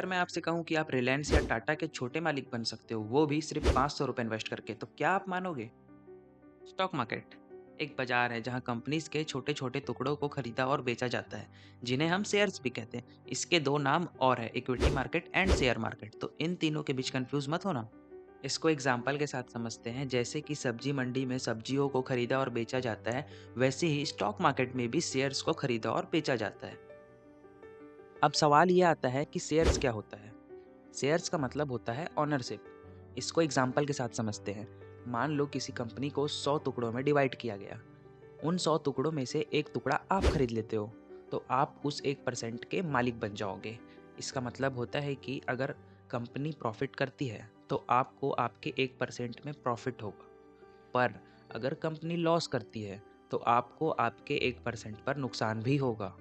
अगर मैं आपसे कहूँ कि आप रिलायंस या टाटा के छोटे मालिक बन सकते हो, वो भी सिर्फ ₹500 इन्वेस्ट करके, तो क्या आप मानोगे? स्टॉक मार्केट एक बाजार है जहां कंपनीज के छोटे-छोटे टुकड़ों को खरीदा और बेचा जाता है, जिन्हें हम शेयर्स भी कहते हैं। इसके दो नाम और है, equity market and share market. तो इन तीनों के बीच कंफ्यूज मत होना। इसको एग्जाम्पल के साथ समझते हैं। जैसे कि सब्जी मंडी में सब्जियों को खरीदा और बेचा जाता है, वैसे ही स्टॉक मार्केट में भी शेयर्स को खरीदा और बेचा जाता है। अब सवाल ये आता है कि शेयर्स क्या होता है। शेयर्स का मतलब होता है ओनरशिप। इसको एग्जाम्पल के साथ समझते हैं। मान लो किसी कंपनी को 100 टुकड़ों में डिवाइड किया गया। उन 100 टुकड़ों में से एक टुकड़ा आप खरीद लेते हो, तो आप उस 1% के मालिक बन जाओगे। इसका मतलब होता है कि अगर कंपनी प्रॉफिट करती है तो आपको आपके 1% में प्रॉफिट होगा, पर अगर कंपनी लॉस करती है तो आपको आपके 1% पर नुकसान भी होगा।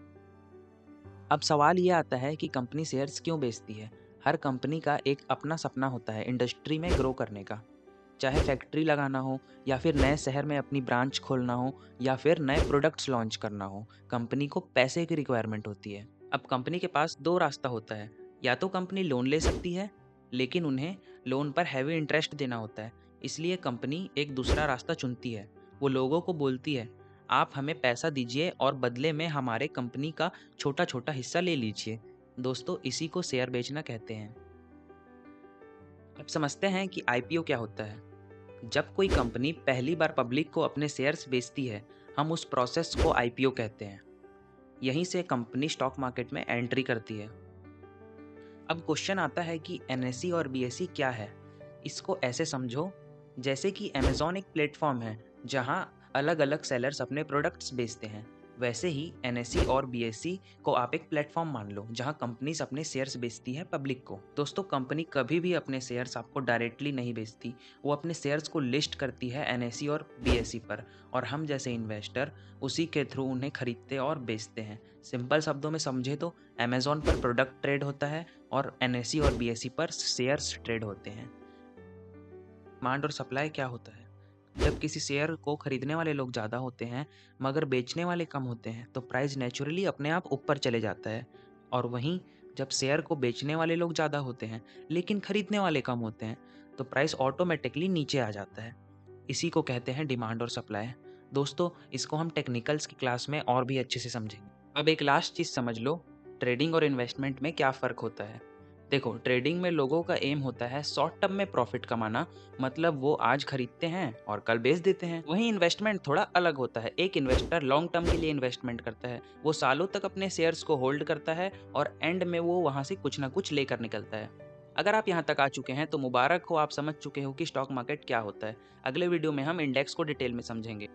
अब सवाल ये आता है कि कंपनी शेयर्स क्यों बेचती है। हर कंपनी का एक अपना सपना होता है इंडस्ट्री में ग्रो करने का। चाहे फैक्ट्री लगाना हो, या फिर नए शहर में अपनी ब्रांच खोलना हो, या फिर नए प्रोडक्ट्स लॉन्च करना हो, कंपनी को पैसे की रिक्वायरमेंट होती है। अब कंपनी के पास दो रास्ता होता है। या तो कंपनी लोन ले सकती है, लेकिन उन्हें लोन पर हैवी इंटरेस्ट देना होता है। इसलिए कंपनी एक दूसरा रास्ता चुनती है। वो लोगों को बोलती है, आप हमें पैसा दीजिए और बदले में हमारे कंपनी का छोटा छोटा हिस्सा ले लीजिए। दोस्तों, इसी को शेयर बेचना कहते हैं। अब समझते हैं कि आईपीओ क्या होता है। जब कोई कंपनी पहली बार पब्लिक को अपने शेयर्स बेचती है, हम उस प्रोसेस को आईपीओ कहते हैं। यहीं से कंपनी स्टॉक मार्केट में एंट्री करती है। अब क्वेश्चन आता है कि एनएसई और बीएसई क्या है। इसको ऐसे समझो, जैसे कि अमेज़न एक प्लेटफॉर्म है जहां अलग अलग सेलर्स अपने प्रोडक्ट्स बेचते हैं। वैसे ही एनएसई और बीएसई को आप एक प्लेटफॉर्म मान लो जहां कंपनीज अपने शेयर्स बेचती हैं पब्लिक को। दोस्तों, कंपनी कभी भी अपने शेयर्स आपको डायरेक्टली नहीं बेचती। वो अपने शेयर्स को लिस्ट करती है एनएसई और बीएसई पर, और हम जैसे इन्वेस्टर उसी के थ्रू उन्हें खरीदते और बेचते हैं। सिंपल शब्दों में समझे तो अमेज़न पर प्रोडक्ट ट्रेड होता है और एनएसई और बीएसई पर शेयर्स ट्रेड होते हैं। डिमांड और सप्लाई क्या होता है? जब किसी शेयर को खरीदने वाले लोग ज़्यादा होते हैं मगर बेचने वाले कम होते हैं, तो प्राइस नेचुरली अपने आप ऊपर चले जाता है। और वहीं जब शेयर को बेचने वाले लोग ज़्यादा होते हैं लेकिन खरीदने वाले कम होते हैं, तो प्राइस ऑटोमेटिकली नीचे आ जाता है। इसी को कहते हैं डिमांड और सप्लाई। दोस्तों, इसको हम टेक्निकल्स की क्लास में और भी अच्छे से समझेंगे। अब एक लास्ट चीज़ समझ लो, ट्रेडिंग और इन्वेस्टमेंट में क्या फ़र्क होता है। देखो, ट्रेडिंग में लोगों का एम होता है शॉर्ट टर्म में प्रॉफिट कमाना, मतलब वो आज खरीदते हैं और कल बेच देते हैं। वहीं इन्वेस्टमेंट थोड़ा अलग होता है। एक इन्वेस्टर लॉन्ग टर्म के लिए इन्वेस्टमेंट करता है। वो सालों तक अपने शेयर्स को होल्ड करता है और एंड में वो वहां से कुछ ना कुछ लेकर निकलता है। अगर आप यहाँ तक आ चुके हैं तो मुबारक हो, आप समझ चुके हो कि स्टॉक मार्केट क्या होता है। अगले वीडियो में हम इंडेक्स को डिटेल में समझेंगे।